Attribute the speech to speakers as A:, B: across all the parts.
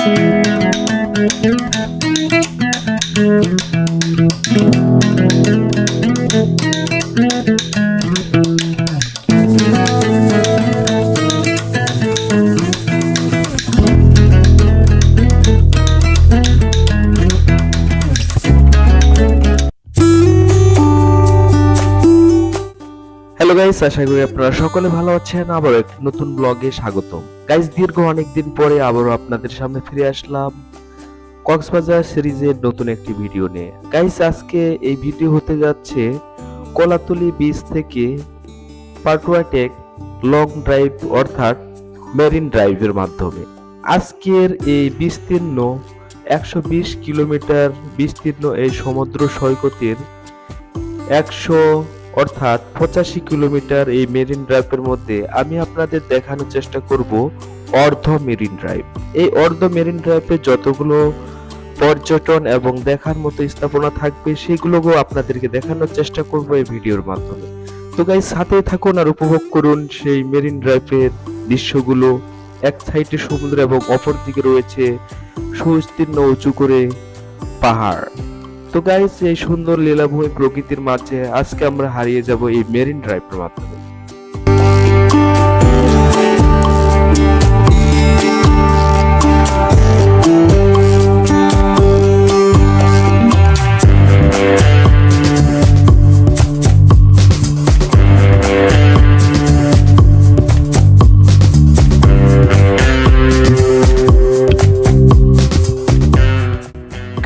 A: Hello guys, আশা করি আপনারা সকলে ভালো আছেন। আবার একটি নতুন ব্লগে স্বাগতম। গাইস, দীর্ঘ অনেকদিন পরে আবারও আপনাদের সামনে ফিরে আসলাম কক্সবাজার সিরিজের নতুন একটি ভিডিও নিয়ে। গাইস, আজকে এই ভিডিও হতে যাচ্ছে কলাতলি বিচ থেকে পাটুয়াটেক লং ড্রাইভ অর্থাৎ মেরিন ড্রাইভের মাধ্যমে। আজকের এই বিস্তীর্ণ 120 কিলোমিটার বিস্তীর্ণ এই সমুদ্র সৈকতের 85 কিলোমিটার এই মেরিন ড্রাইভের মধ্যে আমি আপনাদের দেখানোর চেষ্টা করব অর্ধ মেরিন ড্রাইভ। এই অর্ধ মেরিন ড্রাইভে যতগুলো পর্যটন এবং দেখার মতো স্থাপনা থাকবে সেগুলোও আপনাদেরকে দেখানোর চেষ্টা করব এই ভিডিওর মাধ্যমে। তো গাইস, সাথে থাকুন আর উপভোগ করুন সেই মেরিন ড্রাইভের দৃশ্যগুলো। এক সাইডে সমুদ্র এবং অপর দিকে রয়েছে সুস্তীর্ণ উঁচু করে পাহাড়। তো গাইস, এই সুন্দর লীলাভূমি প্রকৃতির মাঝে আজকে আমরা হারিয়ে যাব এই মেরিন ড্রাইভের মাধ্যমে।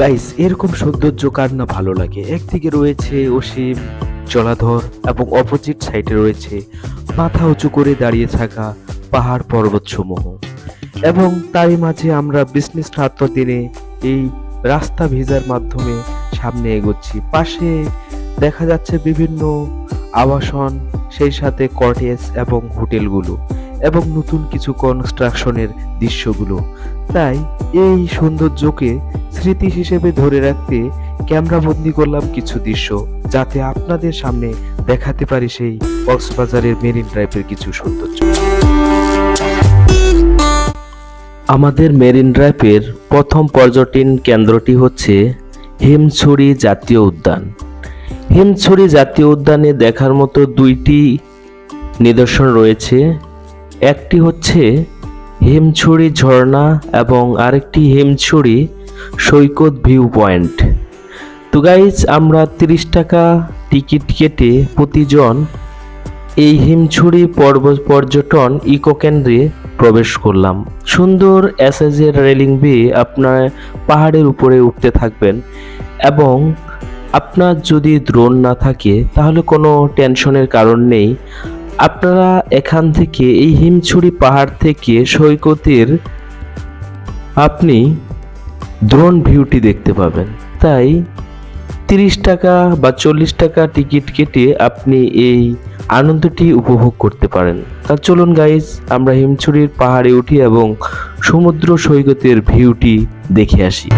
A: গাইস, এরকম সৌন্দর্য কার না ভালো লাগে। একদিকে রয়েছে অসীম জলাধর এবং অপোজিট সাইডে রয়েছে মাথা উঁচু করে দাঁড়িয়ে থাকা পাহাড় পর্বত সমূহ, এবং তারই মাঝে আমরা বিজনেস ক্লান্ত দিনে এই রাস্তা ভেজার মাধ্যমে সামনে এগোচ্ছি। পাশে দেখা যাচ্ছে বিভিন্ন আবাসন, সেই সাথে কটেজ এবং হোটেলগুলো এবং নতুন কিছু কনস্ট্রাকশনের দৃশ্যগুলো। তাই এই সৌন্দর্যকে স্মৃতি হিসেবে ধরে রাখতে ক্যামেরা বন্দি করলাম কিছু দৃশ্য, যাতে আপনাদের সামনে দেখাতে পারি সেই কক্সবাজারের মেরিন ড্রাইভের কিছু সৌন্দর্য। আমাদের মেরিন ড্রাইভের প্রথম পর্যটন কেন্দ্রটি হচ্ছে হিমছড়ি জাতীয় উদ্যান। হিমছড়ি জাতীয় উদ্যানে দেখার মতো দুইটি নিদর্শন রয়েছে। একটি হচ্ছে হিমছড়ি ঝর্ণা এবং আরেকটি হিমছড়ি সৈকত ভিউ পয়েন্ট। তো গাইজ, আমরা 30 টাকা টিকিট কেটে প্রতিজন এই হিমছড়ি পর্যটন ইকো কেন্দ্রে প্রবেশ করলাম। সুন্দর এসএজের রেলিং বেয়ে আপনার পাহাড়ের উপরে উঠতে থাকবেন, এবং আপনার যদি ড্রোন না থাকে তাহলে কোনো টেনশনের কারণ নেই। আপনারা এখান থেকে এই হিমছড়ি পাহাড় থেকে সৈকতের আপনি ড্রোন ভিউটি দেখতে পাবেন। তাই 30 টাকা বা 40 টাকা টিকিট কেটে আপনি এই আনন্দটি উপভোগ করতে পারেন। তা চলুন গাইজ, আমরা হিমছড়ির পাহাড়ে উঠি এবং সমুদ্র সৈকতের ভিউটি দেখে আসি।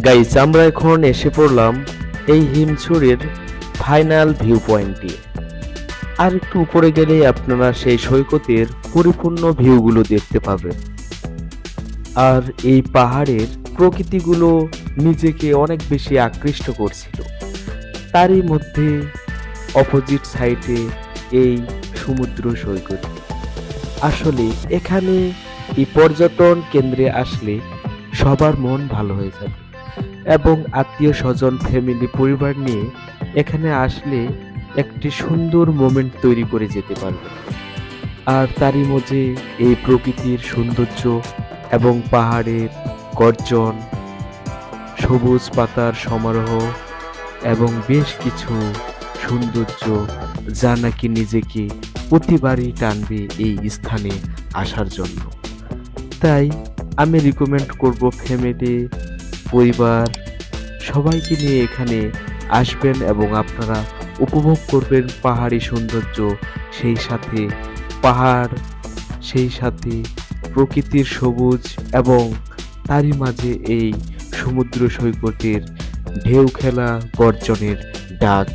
A: গাইস, আমরা এখন এসে পড়লাম এই হিমছড়ির ফাইনাল ভিউ পয়েন্টে। আর একটু উপরে গেলেই আপনারা সেই সৈকতের পরিপূর্ণ ভিউগুলো দেখতে পাবেন। আর এই পাহাড়ের প্রকৃতিগুলো নিজেকে অনেক বেশি আকৃষ্ট করছিল। তারই মধ্যে অপোজিট সাইডে এই সমুদ্র সৈকত। আসলে এখানে এই পর্যটন কেন্দ্রে আসলে সবার মন ভালো হয়ে যাবে, এবং আত্মীয় স্বজন ফ্যামিলি পরিবার নিয়ে এখানে আসলে একটি সুন্দর মোমেন্ট তৈরি করে যেতে পারবে। আর তারই মধ্যে এই প্রকৃতির সৌন্দর্য এবং পাহাড়ের গর্জন, সবুজ পাতার সমারোহ এবং বেশ কিছু সৌন্দর্য, যা নাকি নিজেকে প্রতিবারই টানবে এই স্থানে আসার জন্য। তাই আমি রিকমেন্ড করব ফ্যামিলি পরিবার সবাইকে নিয়ে এখানে আসবেন এবং আপনারা উপভোগ করবেন পাহাড়ি সৌন্দর্য, সেই সাথে পাহাড়, সেই সাথে প্রকৃতির সবুজ এবং তারই মাঝে এই সমুদ্র সৈকতের ঢেউ খেলা গর্জনের ডাক।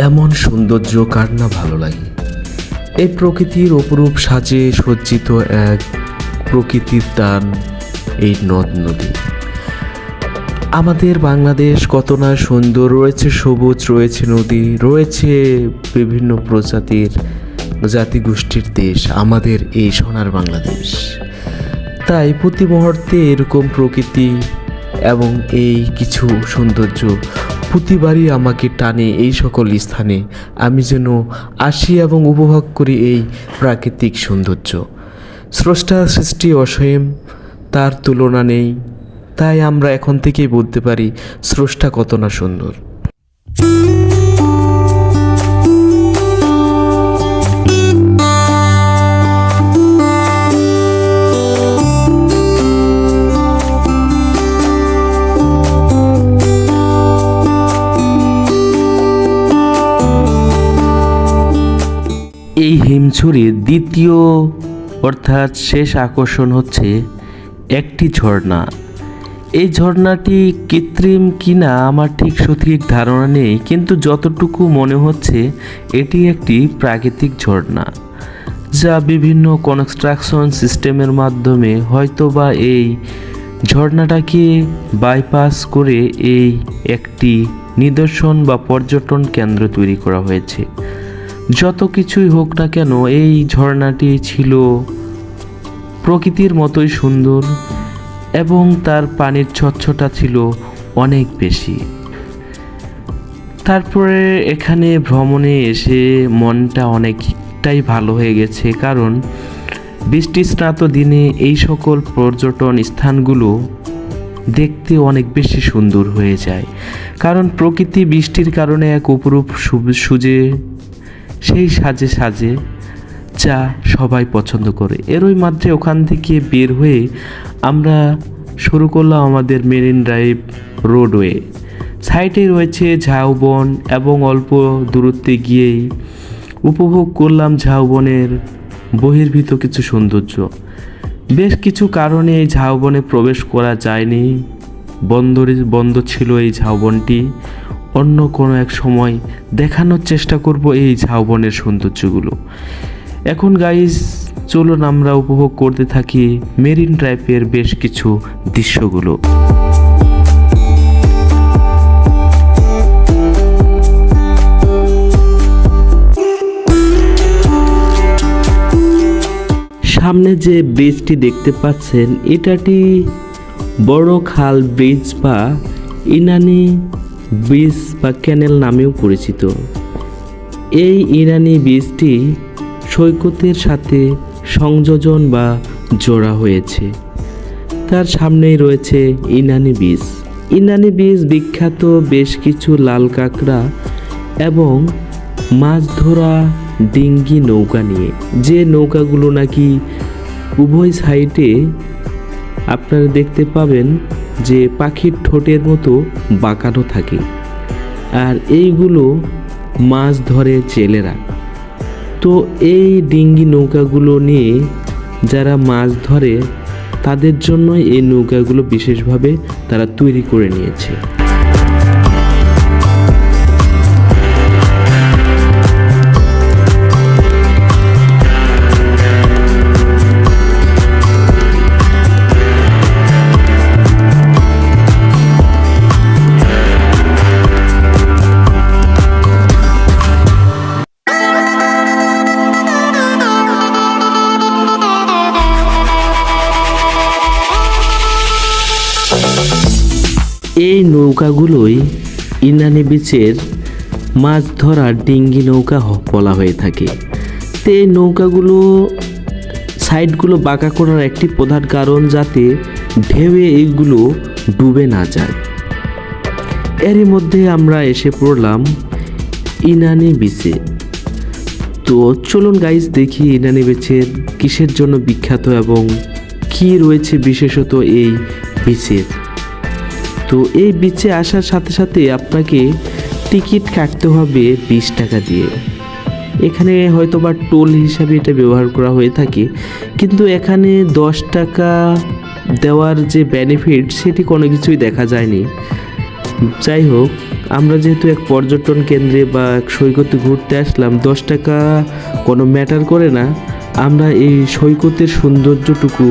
A: এমন সৌন্দর্য কার না ভালো লাগে। এই প্রকৃতির অপরূপ সাজে সজ্জিত এক প্রকৃতির দান এই নদ নদী। আমাদের বাংলাদেশ কত না সুন্দর, রয়েছে সবুজ, রয়েছে নদী, রয়েছে বিভিন্ন প্রজাতির জাতিগোষ্ঠীর দেশ আমাদের এই সোনার বাংলাদেশ। তাই প্রতি মুহূর্তে এরকম প্রকৃতি এবং এই কিছু সৌন্দর্য প্রতিবারই আমাকে টানে এই সকল স্থানে, আমি যেন আসি এবং উপভোগ করি এই প্রাকৃতিক সৌন্দর্য। স্রষ্টার সৃষ্টি অসীম, তার তুলনা নেই। তাই আমরা এখন থেকেই বলতে পারি স্রষ্টা কত না সুন্দর। এই হিমছড়ির দ্বিতীয় অর্থাৎ শেষ আকর্ষণ হচ্ছে একটি ঝর্ণা। এই ঝর্ণাটি কৃত্রিম কিনা আমার ঠিক সঠিক ধারণা নেই, কিন্তু যতটুকু মনে হচ্ছে এটি একটি প্রাকৃতিক ঝর্ণা, যা বিভিন্ন কনস্ট্রাকশন সিস্টেমের মাধ্যমে হয়তোবা এই ঝর্ণাটাকে বাইপাস করে এই একটি নিদর্শন বা পর্যটন কেন্দ্র তৈরি করা হয়েছে। যত কিছুই হোক না কেন, এই ঝর্ণাটি ছিল প্রকৃতির মতোই সুন্দর এবং তার পানির স্বচ্ছতা ছিল অনেক বেশি। তারপরে এখানে ভ্রমণে এসে মনটা অনেকটাই ভালো হয়ে গেছে, কারণ বৃষ্টিস্নাত দিনে এই সকল পর্যটন স্থানগুলো দেখতে অনেক বেশি সুন্দর হয়ে যায়, কারণ প্রকৃতি বৃষ্টির কারণে এক অপরূপ সুজে সেই সাজে সাজে, যা সবাই পছন্দ করে। এরই মাঝে ওখান থেকে বের হয়ে আমরা শুরু করলাম আমাদের মেরিন ড্রাইভ রোডওয়ে। সাইডে রয়েছে ঝাউবন এবং অল্প দূরত্বে গিয়েই উপভোগ করলাম ঝাউবনের বহির্ভূত কিছু সৌন্দর্য। বেশ কিছু কারণে এই ঝাউবনে প্রবেশ করা যায়নি, বন্ধ ছিল এই ঝাউবনটি। অন্য কোনো এক সময় দেখানোর চেষ্টা করব এই ঝাউবনের সৌন্দর্যগুলো। এখন গাইস চলুন আমরা উপভোগ করতে থাকি মেরিন ড্রাইভের বেশ কিছু দৃশ্যগুলো। সামনে যে ব্রিজটি দেখতে পাচ্ছেন, এটাটি বড় খাল ব্রিজ বা ইনানি ব্রিজ বা ক্যানেল নামেও পরিচিত। এই ইনানি ব্রিজটি সৈকতের সাথে সংযোজন বা জোড়া হয়েছে। তার সামনেই রয়েছে ইনানি ব্রিজ। ইনানি ব্রিজ বিখ্যাত বেশ কিছু লাল কাঁকড়া এবং মাছ ধরা ডিঙ্গি নৌকা নিয়ে, যে নৌকাগুলো নাকি উভয় সাইডে আপনারা দেখতে পাবেন যে পাখির ঠোঁটের মতো বাঁকানো থাকে, আর এইগুলো মাছ ধরে জেলেরা। তো এই ডিঙ্গি নৌকাগুলো নিয়ে যারা মাছ ধরে তাদের জন্য এই নৌকাগুলো বিশেষভাবে তারা তৈরি করে নিয়েছে। এই নৌকাগুলোই ইনানি বিচের মাছ ধরার ডিঙ্গি নৌকা বলা হয়ে থাকে। তো এই নৌকাগুলো সাইডগুলো বাঁকা করার একটি প্রধান কারণ যাতে ঢেউয়ে এইগুলো ডুবে না যায়। এরই মধ্যে আমরা এসে পড়লাম ইনানি বিচে। তো চলুন গাইস দেখি ইনানি বিচের কিসের জন্য বিখ্যাত এবং কি রয়েছে বিশেষত এই বিচের। তো এই বিচে আসার সাথে সাথে আপনাকে টিকিট কাটতে হবে 20 টাকা দিয়ে। এখানে হয়তো বা টোল হিসাবে এটা ব্যবহার করা হয়ে থাকে, কিন্তু এখানে 10 টাকা দেওয়ার যে বেনিফিট সেটি কোনো কিছুই দেখা যায়নি। যাই হোক, আমরা যেহেতু এক পর্যটন কেন্দ্রে বা এক সৈকতে ঘুরতে আসলাম, 10 টাকা কোনো ম্যাটার করে না। আমরা এই সৈকতের সৌন্দর্যটুকু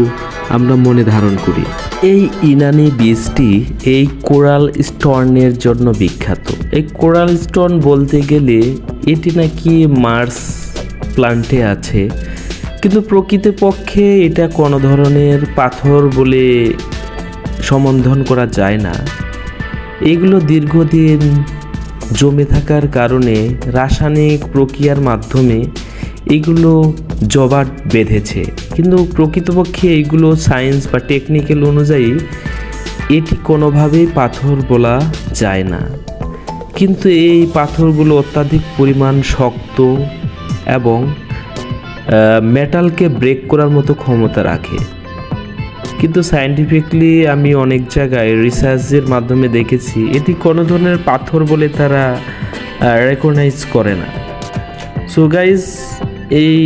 A: আমরা মনে ধারণ করি। এই ইনানি বীচটি এই কোরাল স্টোনের জন্য বিখ্যাত। এই কোরাল স্টোন বলতে গেলে এটি নাকি মার্স প্লান্টে আছে, কিন্তু প্রকৃতপক্ষে এটা কোনো ধরনের পাথর বলে সম্বোধন করা যায় না। এগুলো দীর্ঘদিন জমে থাকার কারণে রাসায়নিক প্রক্রিয়ার মাধ্যমে এগুলো জমাট বেঁধেছে, কিন্তু প্রকৃতপক্ষে এইগুলো সায়েন্স বা টেকনিক্যাল অনুযায়ী এটি কোনোভাবেই পাথর বলা যায় না। কিন্তু এই পাথরগুলো অত্যাধিক পরিমাণ শক্ত এবং মেটালকে ব্রেক করার মতো ক্ষমতা রাখে। কিন্তু সায়েন্টিফিকলি আমি অনেক জায়গায় রিসার্চের মাধ্যমে দেখেছি এটি কোনো ধরনের পাথর বলে তারা রেকগনাইজ করে না। সো গাইজ, এই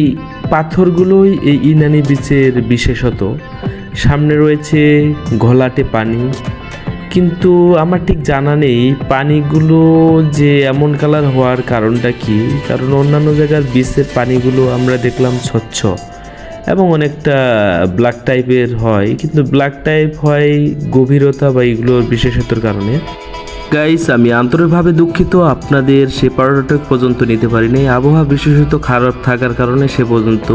A: পাথরগুলোই এই ইনানি বিচের বিশেষত। সামনে রয়েছে ঘোলাটে পানি, কিন্তু আমার ঠিক জানা নেই পানিগুলো যে এমন কালার হওয়ার কারণটা কি। কারণ অন্যান্য জায়গার বিচের পানিগুলো আমরা দেখলাম স্বচ্ছ এবং অনেকটা ব্ল্যাক টাইপের হয়, কিন্তু ব্ল্যাক টাইপ হয় গভীরতা বা এগুলোর বিশেষতার কারণে। গাইস, আমি আন্তরিকভাবে দুঃখিত আপনাদের সে পর্যটক পর্যন্ত নিতে পারিনি। আবহাওয়া বিশেষত খারাপ থাকার কারণে সে পর্যন্ত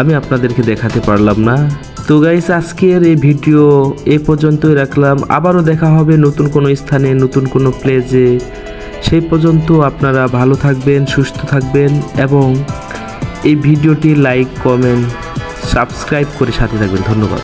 A: আমি আপনাদেরকে দেখাতে পারলাম না। তো গাইস, আজকের এই ভিডিও এ পর্যন্তই রাখলাম। আবারও দেখা হবে নতুন কোনো স্থানে, নতুন কোনো প্লেসে। সেই পর্যন্ত আপনারা ভালো থাকবেন, সুস্থ থাকবেন এবং এই ভিডিওটি লাইক, কমেন্ট, সাবস্ক্রাইব করে সাথে থাকবেন। ধন্যবাদ।